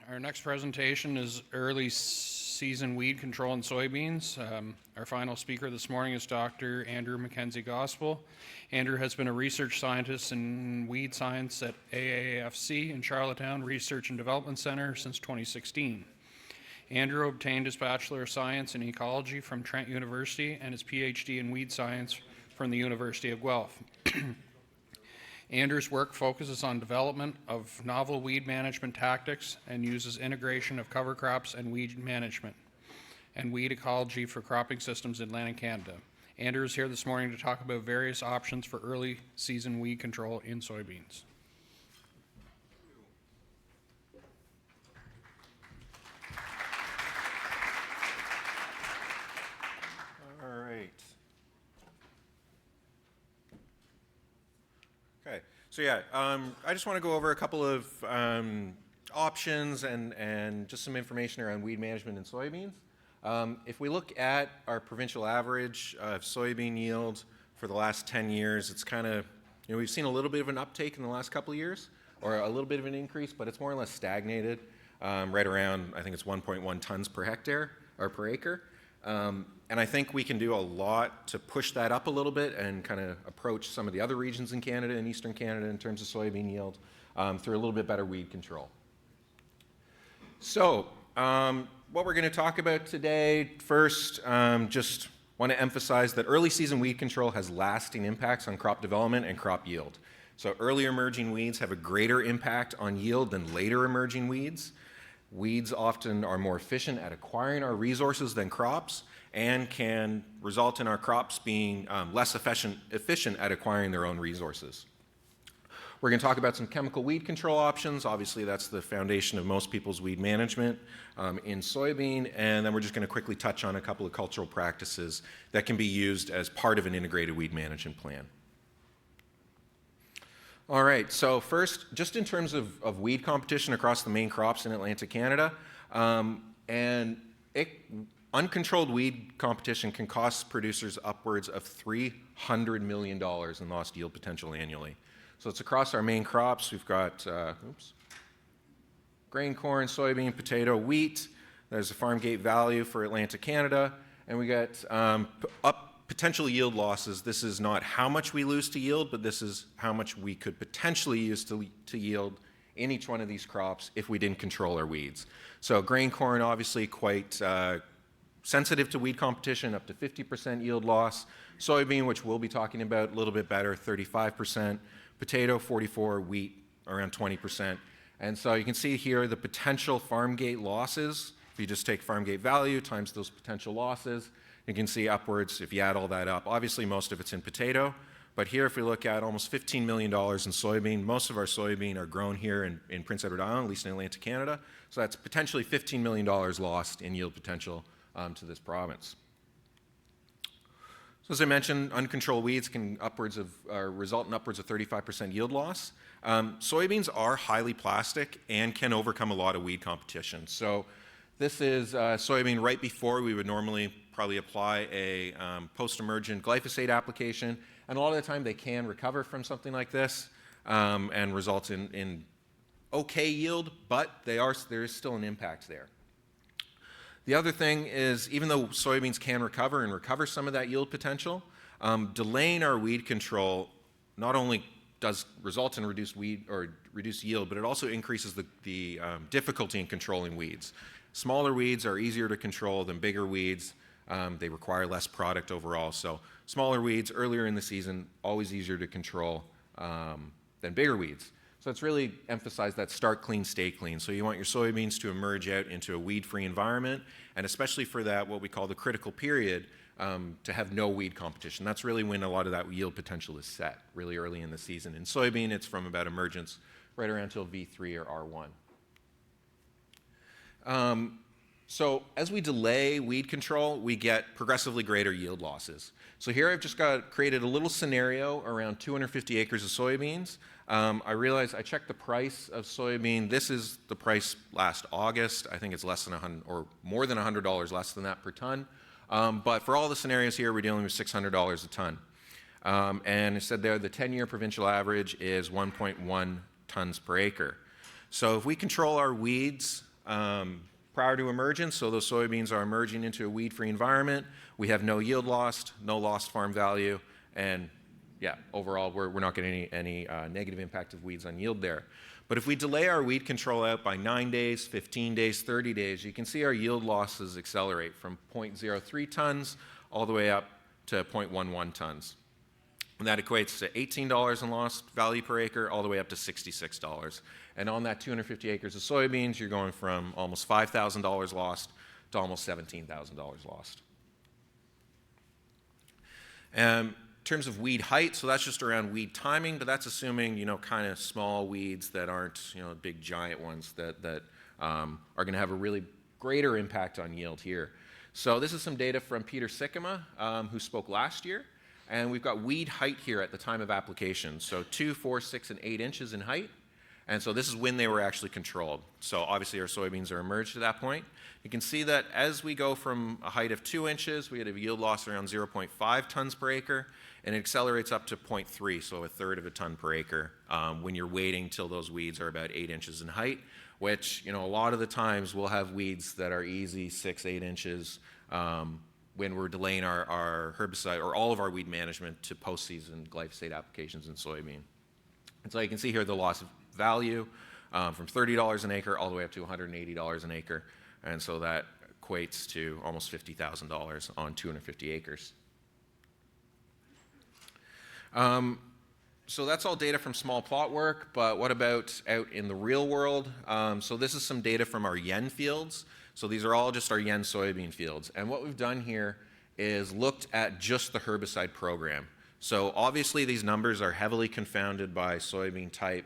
Our next presentation is early season weed control in soybeans. Our final speaker this morning is Dr. Andrew McKenzie Gopsill. Andrew has been a research scientist in weed science at AAFC in Charlottetown Research and Development Center since 2016. Andrew obtained his Bachelor of Science in Ecology from Trent University and his PhD in Weed Science from the University of Guelph. Andrew's work focuses on development of novel weed management tactics and uses integration of cover crops and weed management and weed ecology for cropping systems in Atlantic Canada. Andrew is here this morning to talk about various options for early season weed control in soybeans. All right. Okay, so yeah, I just want to go over a couple of options and just some information around weed management in soybeans. If we look at our provincial average of soybean yield for the last 10 years, it's kind of, we've seen a little bit of an uptake in the last couple of years, or a little bit of an increase, but it's more or less stagnated right around, I think it's 1.1 tons per hectare, or per acre. And I think we can do a lot to push that up a little bit and kind of approach some of the other regions in Canada and Eastern Canada in terms of soybean yield through a little bit better weed control. So what we're going to talk about today, first, just want to emphasize that early season weed control has lasting impacts on crop development and crop yield. So early emerging weeds have a greater impact on yield than later emerging weeds. Weeds often are more efficient at acquiring our resources than crops and can result in our crops being less efficient at acquiring their own resources. We're going to talk about some chemical weed control options. Obviously, that's the foundation of most people's weed management in soybean. And then we're just going to quickly touch on a couple of cultural practices that can be used as part of an integrated weed management plan. All right, so first, just in terms of weed competition across the main crops in Atlantic Canada, uncontrolled weed competition can cost producers upwards of $300 million in lost yield potential annually. So it's across our main crops. We've got grain, corn, soybean, potato, wheat. There's a farm gate value for Atlantic Canada. And we got potential yield losses. This is not how much we lose to yield, but this is how much we could potentially use to yield in each one of these crops if we didn't control our weeds. So grain, corn, obviously quite sensitive to weed competition, up to 50% yield loss. Soybean, which we'll be talking about a little bit better, 35%. Potato, 44%. Wheat, around 20%. And so you can see here the potential farm gate losses. If you just take farm gate value times those potential losses, you can see upwards, if you add all that up, obviously most of it's in potato, but here if we look at almost $15 million in soybean, most of our soybean are grown here in Prince Edward Island, at least in Atlantic Canada, so that's potentially $15 million lost in yield potential to this province. So as I mentioned, uncontrolled weeds can result in upwards of 35% yield loss. Soybeans are highly plastic and can overcome a lot of weed competition. So this is soybean right before we would normally probably apply a post-emergent glyphosate application. And a lot of the time they can recover from something like this and result in okay yield, but there is still an impact there. The other thing is, even though soybeans can recover some of that yield potential, delaying our weed control not only does result in reduced yield, but it also increases the difficulty in controlling weeds. Smaller weeds are easier to control than bigger weeds. They require less product overall. So smaller weeds earlier in the season, always easier to control than bigger weeds. So it's really emphasized that start clean, stay clean. So you want your soybeans to emerge out into a weed-free environment, and especially for that, what we call the critical period, to have no weed competition. That's really when a lot of that yield potential is set, really early in the season. In soybean, it's from about emergence right around till V3 or R1. So as we delay weed control, we get progressively greater yield losses. So here I've just created a little scenario around 250 acres of soybeans. I realized I checked the price of soybean. This is the price last August. I think it's less than $100 or more than $100 less than that per ton. But for all the scenarios here, we're dealing with $600 a ton. And it said there the 10-year provincial average is 1.1 tons per acre. So if we control our weeds prior to emergence, so those soybeans are emerging into a weed-free environment, we have no yield lost, no lost farm value, and yeah, overall we're not getting any negative impact of weeds on yield there. But if we delay our weed control out by 9 days, 15 days, 30 days, you can see our yield losses accelerate from 0.03 tons all the way up to 0.11 tons. And that equates to $18 in lost value per acre all the way up to $66. And on that 250 acres of soybeans, you're going from almost $5,000 lost to almost $17,000 lost. In terms of weed height, so that's just around weed timing, but that's assuming, kind of small weeds that aren't, big giant ones that are going to have a really greater impact on yield here. So this is some data from Peter Sikkema, who spoke last year. And we've got weed height here at the time of application. So 2, 4, 6, and 8 inches in height. And so this is when they were actually controlled. So obviously our soybeans are emerged at that point. You can see that as we go from a height of 2 inches, we get a yield loss around 0.5 tons per acre. And it accelerates up to 0.3, so a third of a ton per acre, when you're waiting till those weeds are about 8 inches in height, which, a lot of the times we'll have weeds that are easy 6, 8 inches, when we're delaying our herbicide or all of our weed management to postseason glyphosate applications in soybean. And so you can see here the loss of value from $30 an acre all the way up to $180 an acre. And so that equates to almost $50,000 on 250 acres. So that's all data from small plot work, but what about out in the real world? So this is some data from our yen fields. So these are all just our yen soybean fields. And what we've done here is looked at just the herbicide program. So obviously these numbers are heavily confounded by soybean type,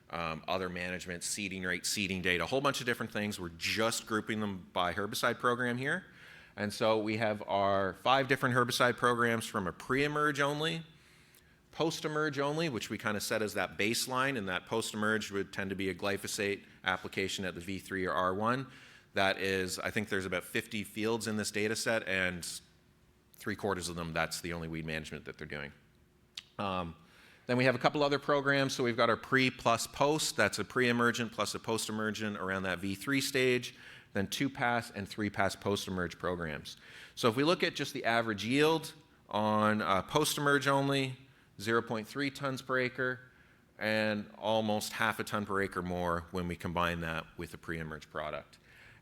other management, seeding rate, seeding date, a whole bunch of different things. We're just grouping them by herbicide program here. And so we have our 5 different herbicide programs from a pre-emerge only, post-emerge only, which we kind of set as that baseline, and that post-emerge would tend to be a glyphosate application at the V3 or R1. That is, I think there's about 50 fields in this data set, and 3/4 of them, that's the only weed management that they're doing. Then we have a couple other programs. So we've got our pre plus post. That's a pre-emergent plus a post-emergent around that V3 stage. Then 2-pass and 3-pass post-emerge programs. So if we look at just the average yield on post-emerge only, 0.3 tons per acre, and almost half a ton per acre more when we combine that with a pre-emerge product.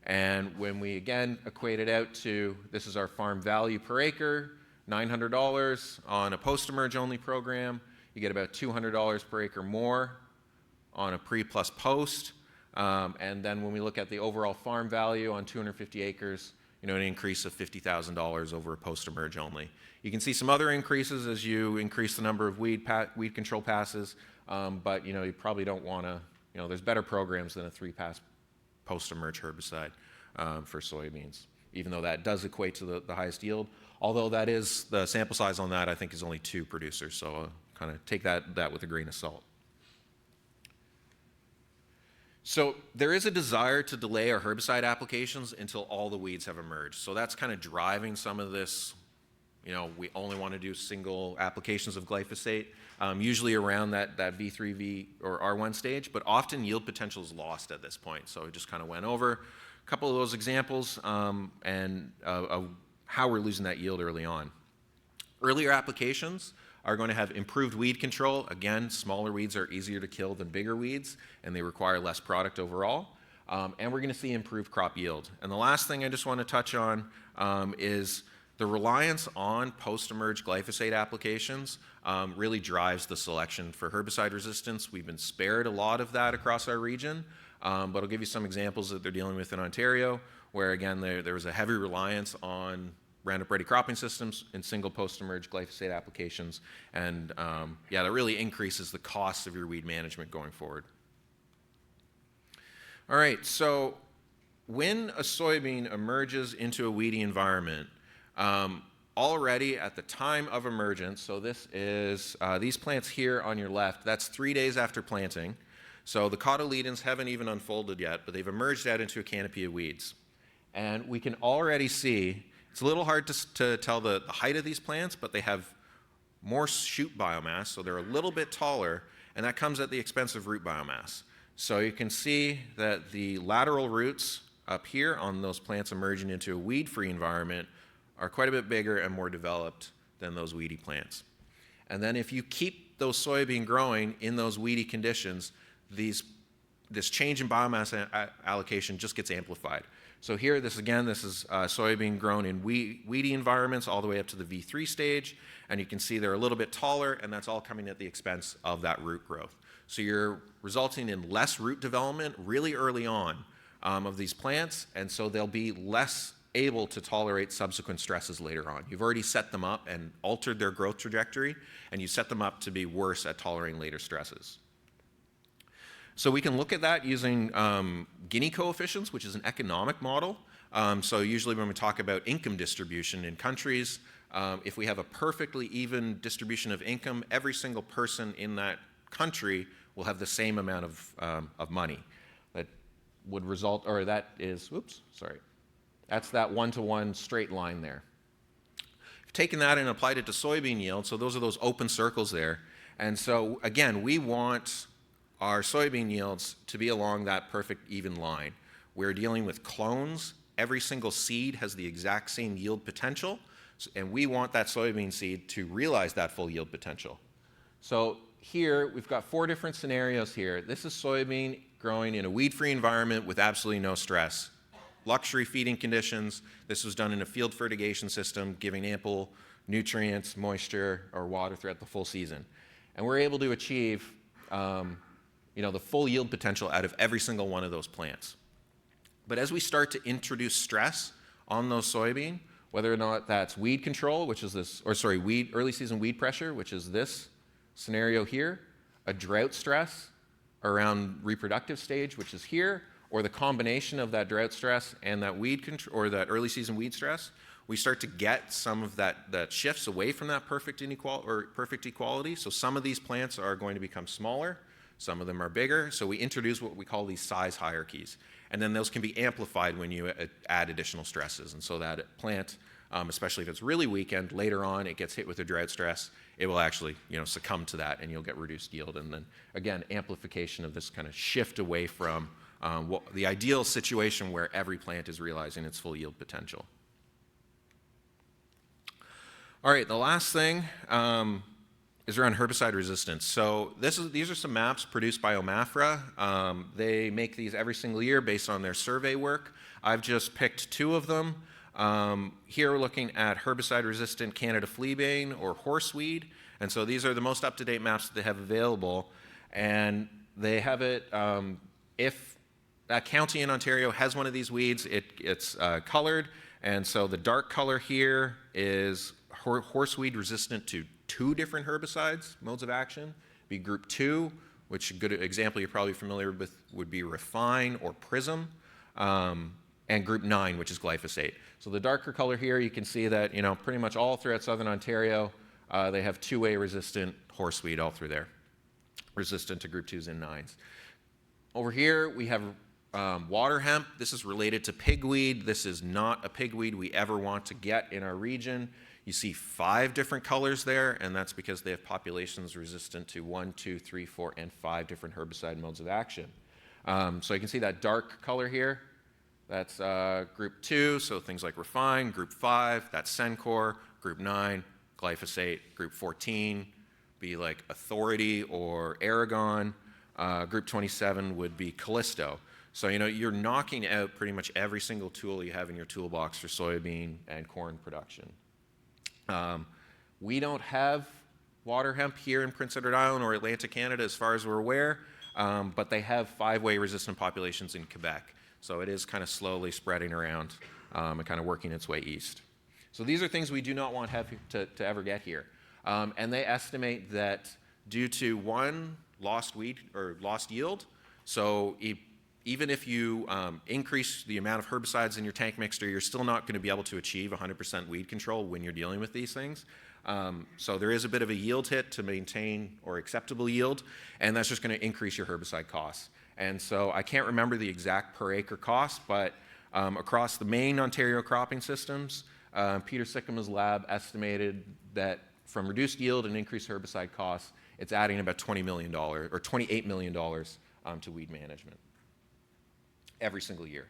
And when we, again, equate it out to, this is our farm value per acre, $900 on a post-emerge only program. You get about $200 per acre more on a pre plus post. And then when we look at the overall farm value on 250 acres, an increase of $50,000 over a post-emerge only. You can see some other increases as you increase the number of weed control passes, but you probably don't want to, there's better programs than a 3-pass post-emerge herbicide for soybeans, even though that does equate to the highest yield. Although that is, the sample size on that I think is only 2 producers, so kind of take that with a grain of salt. So there is a desire to delay our herbicide applications until all the weeds have emerged. So that's kind of driving some of this, we only want to do single applications of glyphosate, usually around that V3 or R1 stage, but often yield potential is lost at this point. So we just kind of went over a couple of those examples and how we're losing that yield early on. Earlier applications are going to have improved weed control. Again, smaller weeds are easier to kill than bigger weeds, and they require less product overall. And we're going to see improved crop yield. And the last thing I just want to touch on is the reliance on post-emerge glyphosate applications really drives the selection for herbicide resistance. We've been spared a lot of that across our region, but I'll give you some examples that they're dealing with in Ontario, where again, there was a heavy reliance on Roundup Ready cropping systems and single post-emerge glyphosate applications. And yeah, that really increases the cost of your weed management going forward. All right, so when a soybean emerges into a weedy environment, already at the time of emergence, so this is these plants here on your left, that's 3 days after planting. So the cotyledons haven't even unfolded yet, but they've emerged out into a canopy of weeds. And we can already see, it's a little hard to tell the height of these plants, but they have more shoot biomass, so they're a little bit taller, and that comes at the expense of root biomass. So you can see that the lateral roots up here on those plants emerging into a weed-free environment are quite a bit bigger and more developed than those weedy plants. And then if you keep those soybean growing in those weedy conditions, this change in biomass allocation just gets amplified. So here, this is soybean grown in weedy environments all the way up to the V3 stage, and you can see they're a little bit taller, and that's all coming at the expense of that root growth. So you're resulting in less root development really early on of these plants, and so they'll be less able to tolerate subsequent stresses later on. You've already set them up and altered their growth trajectory, and you set them up to be worse at tolerating later stresses. So we can look at that using Gini coefficients, which is an economic model. So usually when we talk about income distribution in countries, if we have a perfectly even distribution of income, every single person in that country will have the same amount of money. That would result, or that is, that's that one-to-one straight line there. If taken that and applied it to soybean yield, so those are those open circles there. And so again, we want our soybean yields to be along that perfect even line. We're dealing with clones. Every single seed has the exact same yield potential, and we want that soybean seed to realize that full yield potential. So here, we've got 4 different scenarios here. This is soybean growing in a weed-free environment with absolutely no stress. Luxury feeding conditions. This was done in a field fertigation system, giving ample nutrients, moisture, or water throughout the full season. And we're able to achieve the full yield potential out of every single one of those plants. But as we start to introduce stress on those soybean, whether or not that's weed control, which is this, early season weed pressure, which is this scenario here, a drought stress around reproductive stage, which is here, or the combination of that drought stress and that weed control, or that early season weed stress, we start to get some of that shifts away from that perfect equality. So some of these plants are going to become smaller, some of them are bigger. So we introduce what we call these size hierarchies, and then those can be amplified when you add additional stresses. And so that plant, especially if it's really weakened, later on it gets hit with a drought stress, it will actually succumb to that, and you'll get reduced yield. And then again, amplification of this kind of shift away from the ideal situation where every plant is realizing its full yield potential. All right, the last thing is around herbicide resistance. So these are some maps produced by OMAFRA. They make these every single year based on their survey work. I've just picked 2 of them. Here we're looking at herbicide-resistant Canada fleabane or horseweed. And so these are the most up-to-date maps that they have available. And they have it, if that county in Ontario has one of these weeds, it's colored. And so the dark color here is horseweed resistant to 2 different herbicides, modes of action. Be group 2, which a good example you're probably familiar with would be Refine or Prism, and group 9, which is glyphosate. So the darker color here, you can see that pretty much all throughout southern Ontario, they have 2A resistant horseweed all through there, resistant to group 2s and 9s. Over here, we have water hemp. This is related to pigweed. This is not a pigweed we ever want to get in our region. You see 5 different colors there, and that's because they have populations resistant to 1, 2, 3, 4, and 5 different herbicide modes of action. So you can see that dark color here. That's group 2, so things like Refine. Group 5, that's Sencor. Group 9, glyphosate. Group 14, be like Authority or Aragon. Group 27 would be Callisto. So you're knocking out pretty much every single tool you have in your toolbox for soybean and corn production. We don't have water hemp here in Prince Edward Island or Atlantic Canada as far as we're aware, but they have 5-way resistant populations in Quebec. So it is kind of slowly spreading around and kind of working its way east. So these are things we do not want to ever get here. And they estimate that due to 1, lost yield, so even if you increase the amount of herbicides in your tank mixture, you're still not going to be able to achieve 100% weed control when you're dealing with these things. So there is a bit of a yield hit to maintain or acceptable yield, and that's just going to increase your herbicide costs. And so I can't remember the exact per acre cost, but across the main Ontario cropping systems, Peter Sikkema's lab estimated that from reduced yield and increased herbicide costs, it's adding about $20 million or $28 million to weed management every single year.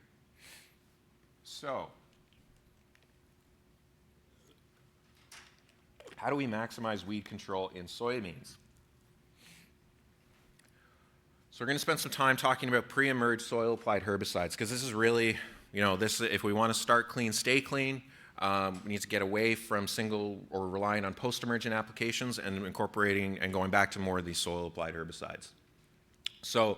So, how do we maximize weed control in soybeans? So we're going to spend some time talking about pre-emerge soil-applied herbicides, because this is really, if we want to start clean, stay clean, we need to get away from single or relying on post-emergent applications and incorporating and going back to more of these soil-applied herbicides. So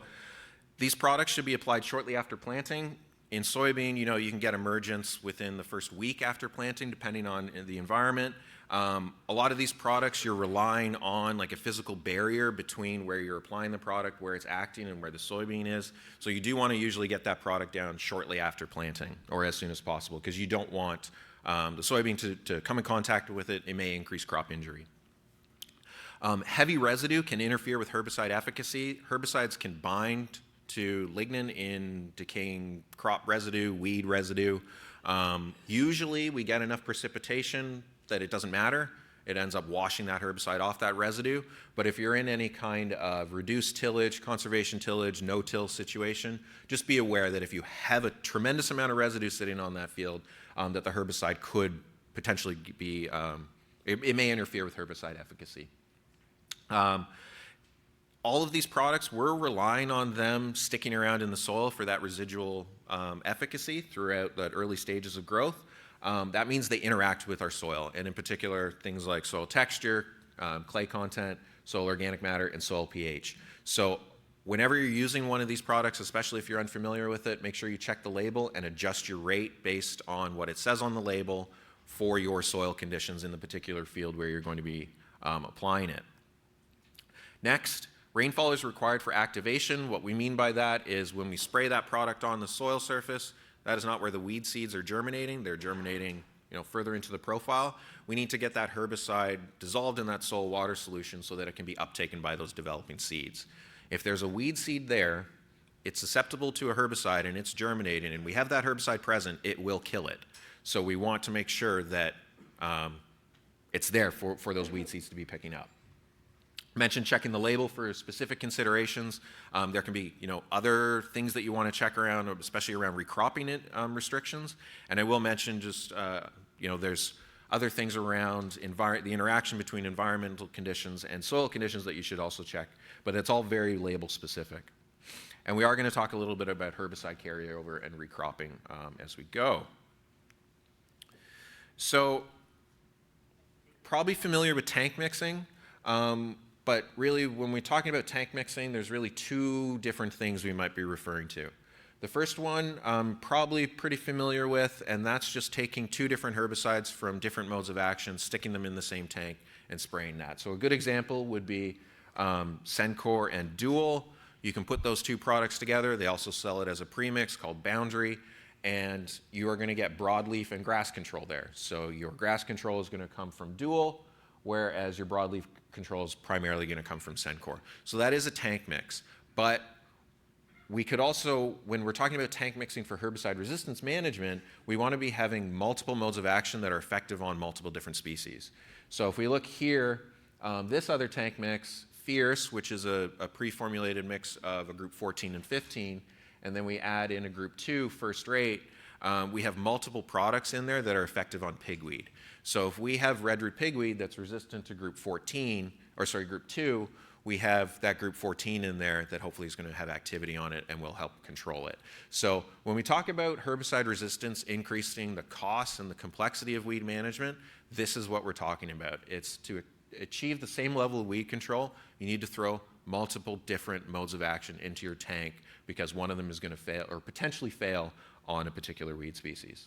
these products should be applied shortly after planting. In soybean, you can get emergence within the first week after planting, depending on the environment. A lot of these products, you're relying on like a physical barrier between where you're applying the product, where it's acting, and where the soybean is. So you do want to usually get that product down shortly after planting, or as soon as possible, because you don't want the soybean to come in contact with it. It may increase crop injury. Heavy residue can interfere with herbicide efficacy. Herbicides can bind to lignin in decaying crop residue, weed residue. Usually we get enough precipitation that it doesn't matter. It ends up washing that herbicide off that residue. But if you're in any kind of reduced tillage, conservation tillage, no-till situation, just be aware that if you have a tremendous amount of residue sitting on that field, that the herbicide could potentially be, it may interfere with herbicide efficacy. All of these products, we're relying on them sticking around in the soil for that residual efficacy throughout the early stages of growth. That means they interact with our soil, and in particular, things like soil texture, clay content, soil organic matter, and soil pH. So whenever you're using one of these products, especially if you're unfamiliar with it, make sure you check the label and adjust your rate based on what it says on the label for your soil conditions in the particular field where you're going to be applying it. Next, rainfall is required for activation. What we mean by that is when we spray that product on the soil surface, that is not where the weed seeds are germinating. They're germinating further into the profile. We need to get that herbicide dissolved in that soil water solution so that it can be uptaken by those developing seeds. If there's a weed seed there, it's susceptible to a herbicide and it's germinating, and we have that herbicide present, it will kill it. So we want to make sure that it's there for those weed seeds to be picking up. Mentioned checking the label for specific considerations. There can be other things that you want to check around, especially around recropping it restrictions. And I will mention just there's other things around the interaction between environmental conditions and soil conditions that you should also check. But it's all very label specific. And we are going to talk a little bit about herbicide carryover and recropping as we go. So probably familiar with tank mixing. But really, when we're talking about tank mixing, there's really two different things we might be referring to. The first one, probably pretty familiar with, and that's just taking two different herbicides from different modes of action, sticking them in the same tank, and spraying that. So a good example would be Sencor and Dual. You can put those two products together. They also sell it as a premix called Boundary, and you are going to get broadleaf and grass control there. So your grass control is going to come from Dual, whereas your broadleaf control is primarily going to come from Sencor. So that is a tank mix. But we could also, when we're talking about tank mixing for herbicide resistance management, we want to be having multiple modes of action that are effective on multiple different species. So if we look here, this other tank mix, Fierce, which is a pre-formulated mix of a group 14 and 15, and then we add in a group 2, First Rate, we have multiple products in there that are effective on pigweed. So if we have red root pigweed that's resistant to group 2, we have that group 14 in there that hopefully is going to have activity on it and will help control it. So when we talk about herbicide resistance increasing the cost and the complexity of weed management, this is what we're talking about. It's to achieve the same level of weed control, you need to throw multiple different modes of action into your tank because one of them is going to fail or potentially fail on a particular weed species.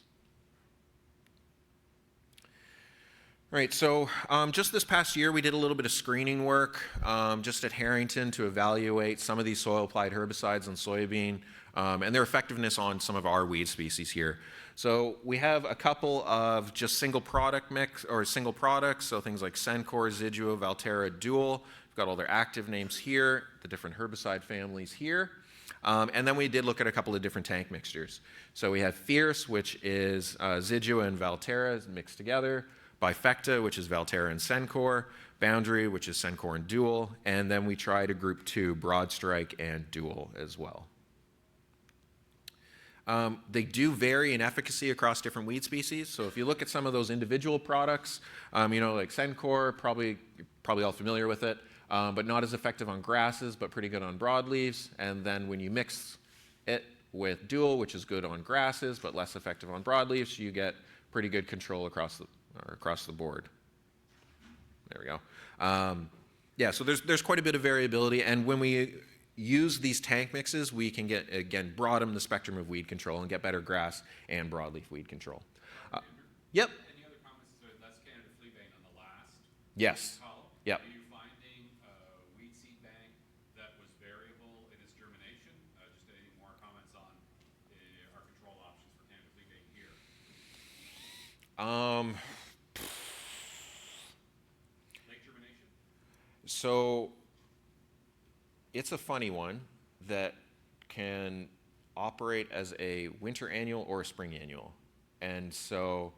All right, so just this past year, we did a little bit of screening work just at Harrington to evaluate some of these soil-applied herbicides on soybean and their effectiveness on some of our weed species here. So we have a couple of just single product mix or single products, so things like Sencor, Zidua, Valterra, Dual. We've got all their active names here, the different herbicide families here. And then we did look at a couple of different tank mixtures. So we have Fierce, which is Zidua and Valterra mixed together. Bifecta, which is Valterra and Sencor, Boundary, which is Sencor and Dual, and then we tried a group 2, Broad Strike and Dual as well. They do vary in efficacy across different weed species. So if you look at some of those individual products, like Sencor, you're probably all familiar with it, but not as effective on grasses, but pretty good on broadleaves. And then when you mix it with Dual, which is good on grasses, but less effective on broadleaves, you get pretty good control across the board. There we go. Yeah, so there's quite a bit of variability, and when we use these tank mixes, we can broaden the spectrum of weed control and get better grass and broadleaf weed control. Yep. Any other comments? That's Canada flea bane on the last Yes. column. Yep. Are you finding a weed seed bank that was variable in its germination? Just any more comments on our control options for Canada flea bane here? Late germination? So it's a funny one that can operate as a winter annual or a spring annual. And so,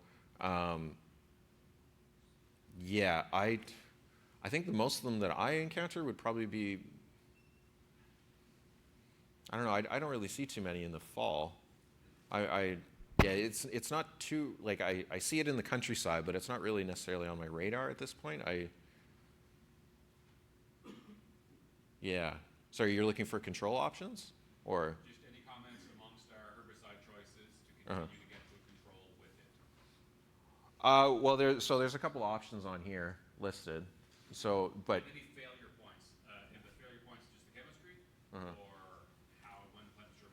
yeah, I think the most of them that I encounter would probably be, I don't know, I don't really see too many in the fall. Yeah, it's not too, like, I see it in the countryside, but it's not really necessarily on my radar at this point. Yeah. So you're looking for control options, or? Just any comments amongst our herbicide choices to continue to get to a control with it? Well, there's a couple options on here listed. So, but Any failure points? And the failure points just the chemistry, or how when the plant was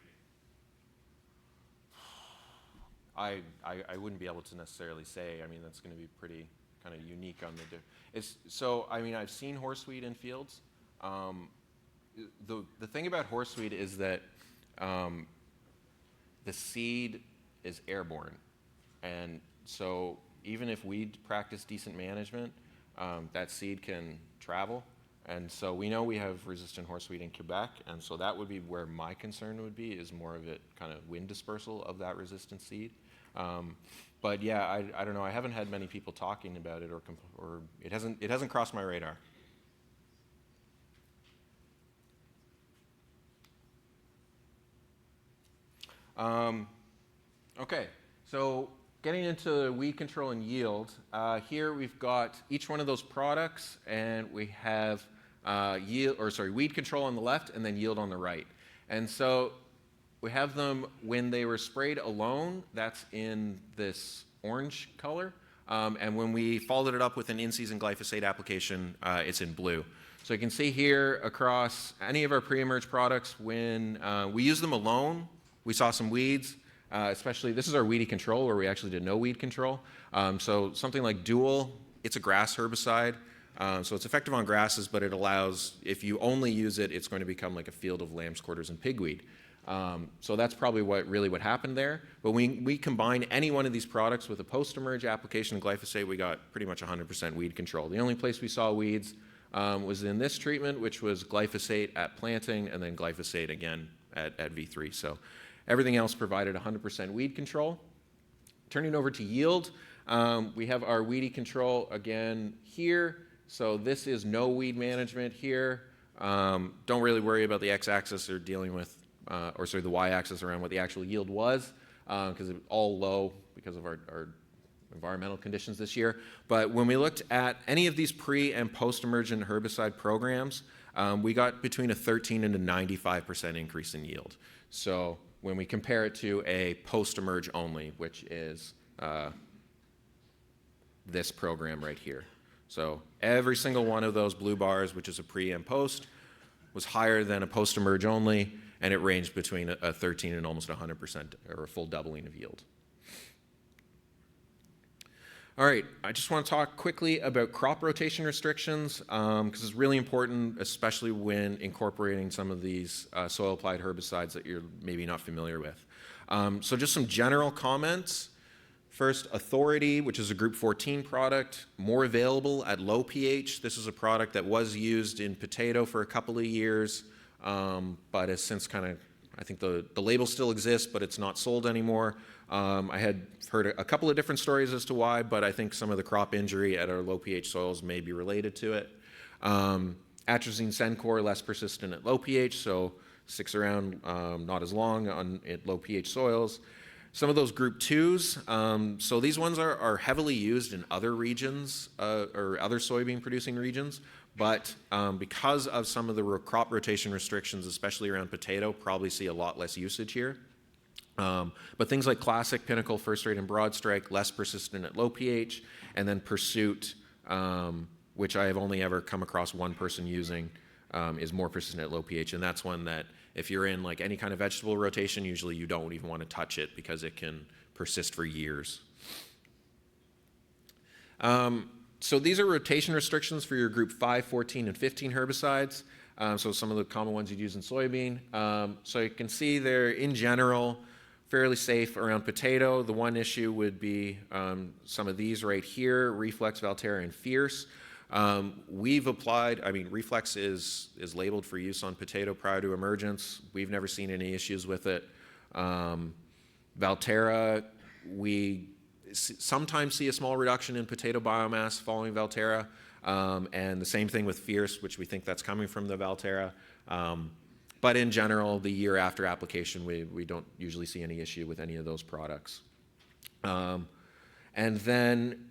germinating? I wouldn't be able to necessarily say. I mean, that's going to be pretty kind of unique on the. So I mean, I've seen horseweed in fields. The thing about horseweed is that the seed is airborne, and so even if we practice decent management, that seed can travel. And so we know we have resistant horseweed in Quebec, and so that would be where my concern would be, is more of it kind of wind dispersal of that resistant seed. But yeah, I don't know. I haven't had many people talking about it, or it hasn't crossed my radar. Okay, so getting into weed control and yield, here we've got each one of those products, and we have weed control on the left and then yield on the right. And so we have them when they were sprayed alone, that's in this orange color, and when we followed it up with an in-season glyphosate application, it's in blue. So you can see here across any of our pre-emerge products, when we use them alone, we saw some weeds, especially, this is our weedy control where we actually did no weed control. So something like Dual, it's a grass herbicide. So it's effective on grasses, but it allows, if you only use it, it's going to become like a field of lamb's quarters and pigweed. So that's probably what happened there. But we combine any one of these products with a post-emerge application of glyphosate, we got pretty much 100% weed control. The only place we saw weeds was in this treatment, which was glyphosate at planting and then glyphosate again at V3. So everything else provided 100% weed control. Turning over to yield, we have our weedy control again here. So this is no weed management here. Don't really worry about the x-axis or dealing with, the y-axis around what the actual yield was, because it's all low because of our environmental conditions this year. But when we looked at any of these pre- and post-emergent herbicide programs, we got between a 13 and a 95% increase in yield. So when we compare it to a post-emerge only, which is this program right here. So every single one of those blue bars, which is a pre and post, was higher than a post-emerge only, and it ranged between a 13 and almost 100%, or a full doubling of yield. All right, I just want to talk quickly about crop rotation restrictions, because it's really important, especially when incorporating some of these soil-applied herbicides that you're maybe not familiar with. So just some general comments. First, Authority, which is a Group 14 product, more available at low pH. This is a product that was used in potato for a couple of years, but has since kind of, I think the label still exists, but it's not sold anymore. I had heard a couple of different stories as to why, but I think some of the crop injury at our low pH soils may be related to it. Atrazine Sencor, less persistent at low pH, so sticks around not as long at low pH soils. Some of those group 2s, so these ones are heavily used in other regions or other soybean producing regions, but because of some of the crop rotation restrictions, especially around potato, probably see a lot less usage here. But things like Classic, Pinnacle, First Rate, and Broad Strike, less persistent at low pH, and then Pursuit, which I have only ever come across one person using, is more persistent at low pH, and that's one that if you're in like any kind of vegetable rotation, usually you don't even want to touch it because it can persist for years. So these are rotation restrictions for your group 5, 14, and 15 herbicides. So some of the common ones you'd use in soybean. So you can see they're, in general, fairly safe around potato. The one issue would be some of these right here, Reflex, Valterra, and Fierce. We've applied, I mean, Reflex is labeled for use on potato prior to emergence. We've never seen any issues with it. Valterra, we sometimes see a small reduction in potato biomass following Valterra, and the same thing with Fierce, which we think that's coming from the Valterra. But in general, the year after application, we don't usually see any issue with any of those products. And then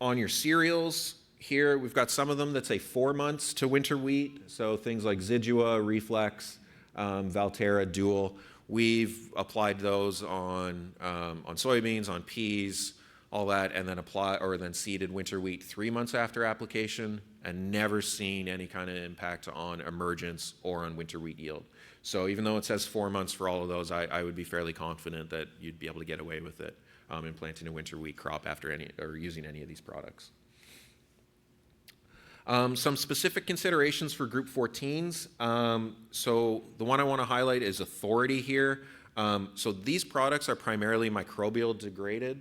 on your cereals, here we've got some of them that say 4 months to winter wheat, so things like Zidua, Reflex, Valterra, Dual. We've applied those on soybeans, on peas, all that, and then seeded winter wheat 3 months after application, and never seen any kind of impact on emergence or on winter wheat yield. So even though it says 4 months for all of those, I would be fairly confident that you'd be able to get away with it in planting a winter wheat crop after using any of these products. Some specific considerations for group 14s. So the one I want to highlight is Authority here. So these products are primarily microbial degraded,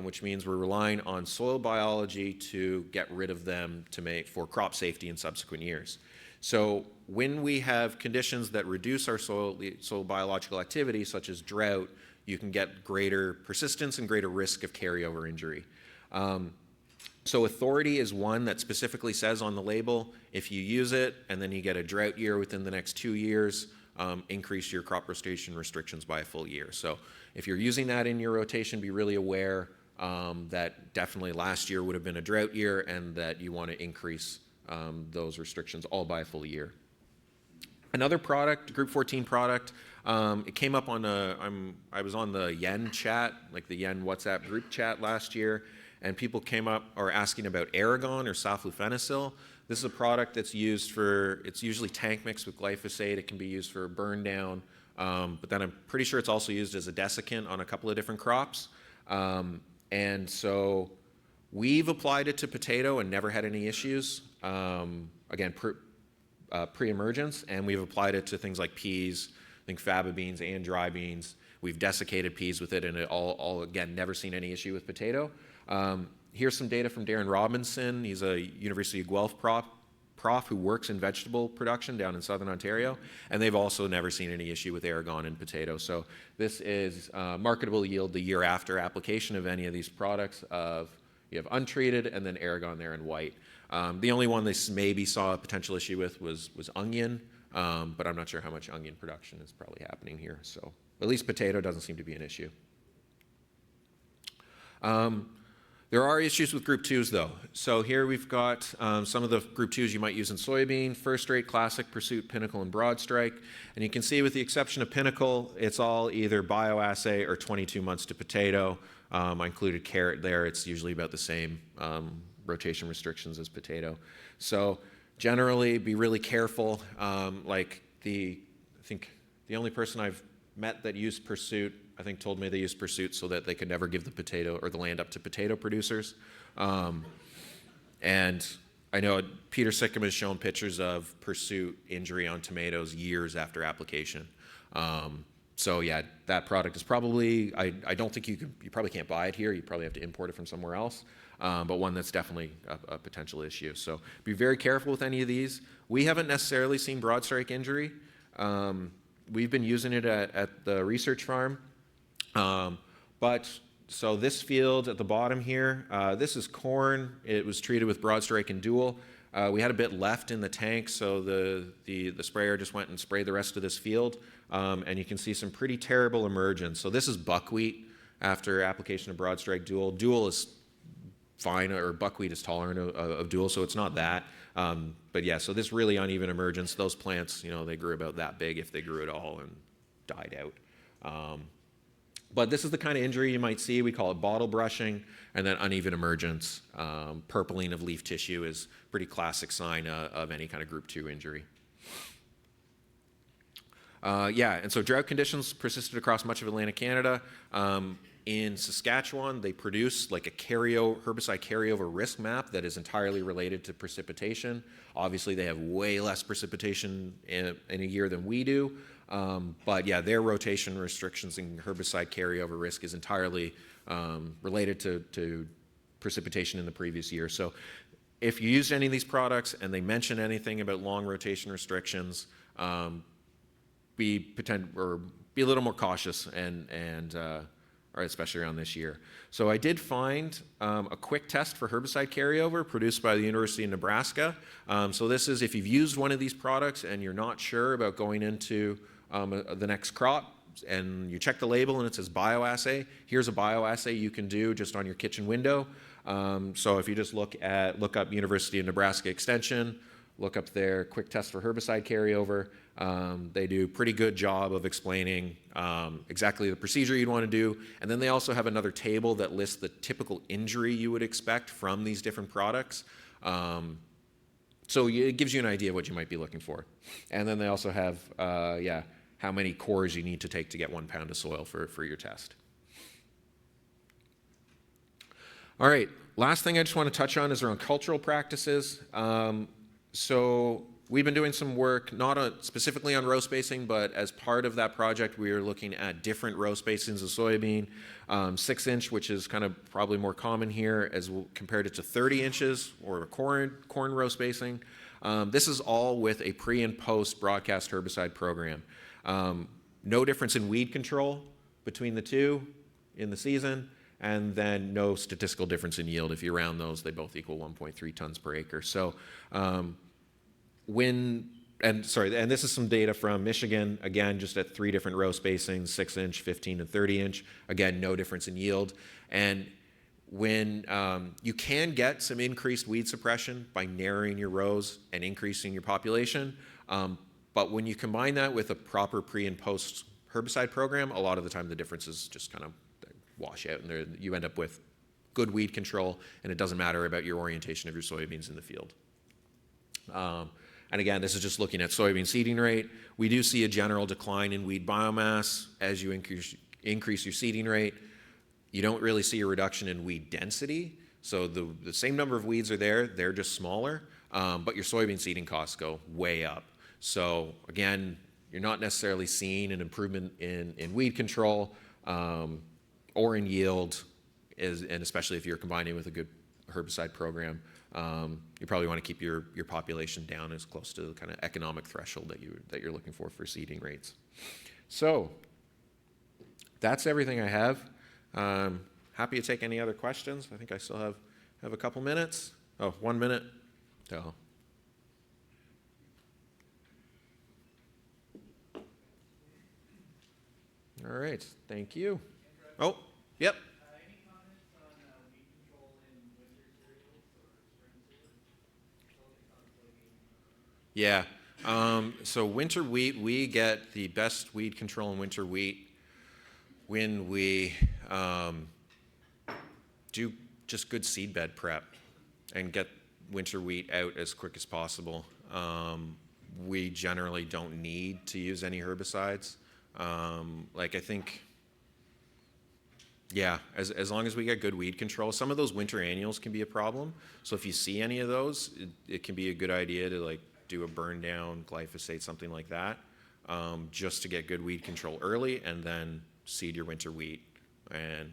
which means we're relying on soil biology to get rid of them for crop safety in subsequent years. So when we have conditions that reduce our soil biological activity, such as drought, you can get greater persistence and greater risk of carryover injury. So Authority is one that specifically says on the label, if you use it and then you get a drought year within the next 2 years, increase your crop rotation restrictions by a full year. So if you're using that in your rotation, be really aware that definitely last year would have been a drought year and that you want to increase those restrictions all by a full year. Another product, Group 14 product, it came up on I was on the Yen chat, like the Yen WhatsApp group chat last year, and people came up asking about Aragon or saflufenicil. This is a product that's used it's usually tank mixed with glyphosate. It can be used for burn down, but then I'm pretty sure it's also used as a desiccant on a couple of different crops. And so we've applied it to potato and never had any issues, again, pre-emergence, and we've applied it to things like peas, I think faba beans and dry beans. We've desiccated peas with it, and it all again, never seen any issue with potato. Here's some data from Darren Robinson. He's a University of Guelph prof who works in vegetable production down in southern Ontario, and they've also never seen any issue with Aragon in potato. So this is marketable yield the year after application of any of these products. You have untreated and then Aragon there in white. The only one they maybe saw a potential issue with was onion, but I'm not sure how much onion production is probably happening here. So at least potato doesn't seem to be an issue. There are issues with Group 2s though. So here we've got some of the Group 2s you might use in soybean, First Rate, Classic, Pursuit, Pinnacle, and Broad Strike. And you can see with the exception of Pinnacle, it's all either bioassay or 22 months to potato. I included carrot there. It's usually about the same rotation restrictions as potato. So generally be really careful. I think the only person I've met that used Pursuit, I think told me they used Pursuit so that they could never give the potato or the land up to potato producers. And I know Peter Sickham has shown pictures of Pursuit injury on tomatoes years after application. So yeah, that product is probably, I don't think you probably can't buy it here. You probably have to import it from somewhere else. But one that's definitely a potential issue. So be very careful with any of these. We haven't necessarily seen broad strike injury. we've been using it at the research farm. So this field at the bottom here, this is corn. It was treated with broad strike and dual. We had a bit left in the tank, so the sprayer just went and sprayed the rest of this field. And you can see some pretty terrible emergence. So this is buckwheat after application of broad strike dual. Dual is fine, or buckwheat is tolerant of dual, so it's not that. But yeah, so this really uneven emergence. Those plants, they grew about that big if they grew at all, and died out. But this is the kind of injury you might see. We call it bottle brushing, and then uneven emergence. Purpling of leaf tissue is a pretty classic sign of any kind of group 2 injury. And so drought conditions persisted across much of Atlantic Canada. In Saskatchewan, they produce like a herbicide carryover risk map that is entirely related to precipitation. Obviously, they have way less precipitation in a year than we do. But yeah, their rotation restrictions and herbicide carryover risk is entirely related to precipitation in the previous year. So if you used any of these products and they mention anything about long rotation restrictions, be a little more cautious, or especially around this year. So I did find a quick test for herbicide carryover produced by the University of Nebraska. So this is if you've used one of these products and you're not sure about going into the next crop, and you check the label and it says bioassay, here's a bioassay you can do just on your kitchen window. So if you just look up University of Nebraska Extension, look up their quick test for herbicide carryover. They do a pretty good job of explaining exactly the procedure you'd want to do. And then they also have another table that lists the typical injury you would expect from these different products. So it gives you an idea of what you might be looking for. And then they also have, how many cores you need to take to get 1 pound of soil for your test. All right, last thing I just want to touch on is around cultural practices. So we've been doing some work, not specifically on row spacing, but as part of that project, we are looking at different row spacings of soybean. 6-inch, which is kind of probably more common here, as compared it to 30 inches or corn row spacing. This is all with a pre and post broadcast herbicide program. No difference in weed control between the two in the season, and then no statistical difference in yield. If you round those, they both equal 1.3 tons per acre. So and this is some data from Michigan, again, just at 3 different row spacings, 6-inch, 15, and 30-inch. Again, no difference in yield. And when you can get some increased weed suppression by narrowing your rows and increasing your population, but when you combine that with a proper pre and post herbicide program, a lot of the time the differences just kind of wash out, and you end up with good weed control, and it doesn't matter about your orientation of your soybeans in the field. And again, this is just looking at soybean seeding rate. We do see a general decline in weed biomass as you increase your seeding rate. You don't really see a reduction in weed density. So the same number of weeds are there, they're just smaller, but your soybean seeding costs go way up. So again, you're not necessarily seeing an improvement in weed control or in yield, and especially if you're combining with a good herbicide program. You probably want to keep your population down as close to the kind of economic threshold that you're looking for seeding rates. So that's everything I have. Happy to take any other questions. I think I still have a couple minutes. Oh, 1 minute. So. All right, thank you. Oh, yep. Any comments on weed control in winter cereals or spring cereals? Yeah. So winter wheat, we get the best weed control in winter wheat when we do just good seedbed prep and get winter wheat out as quick as possible. We generally don't need to use any herbicides. I think, yeah, as long as we get good weed control. Some of those winter annuals can be a problem. So if you see any of those, it can be a good idea to do a burn down, glyphosate, something like that, just to get good weed control early, and then seed your winter wheat, and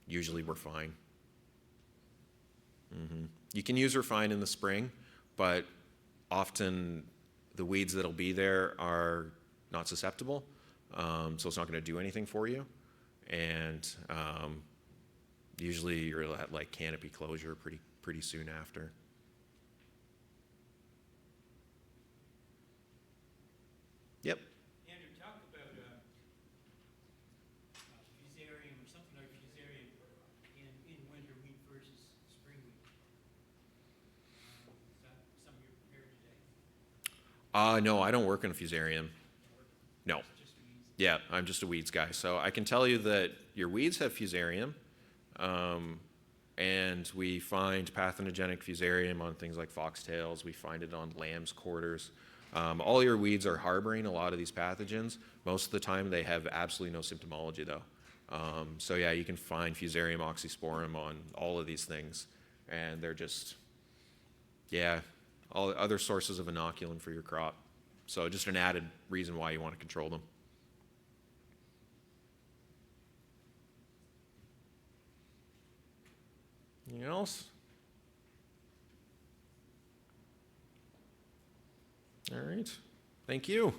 usually we're fine. You can use Refine in the spring, but often the weeds that'll be there are not susceptible, so it's not going to do anything for you. And usually you're at like canopy closure pretty soon after. Yep. Andrew, talk about fusarium or something like fusarium in winter wheat versus spring wheat. Is that something you're prepared today? No, I don't work in a fusarium. No. Just weeds? Yeah, I'm just a weeds guy. So I can tell you that your weeds have fusarium, and we find pathogenic fusarium on things like foxtails. We find it on lamb's quarters. All your weeds are harboring a lot of these pathogens. Most of the time, they have absolutely no symptomology, though. So yeah, you can find fusarium oxysporum on all of these things, and they're just, yeah, all other sources of inoculum for your crop. So just an added reason why you want to control them. Anything else? All right. Thank you.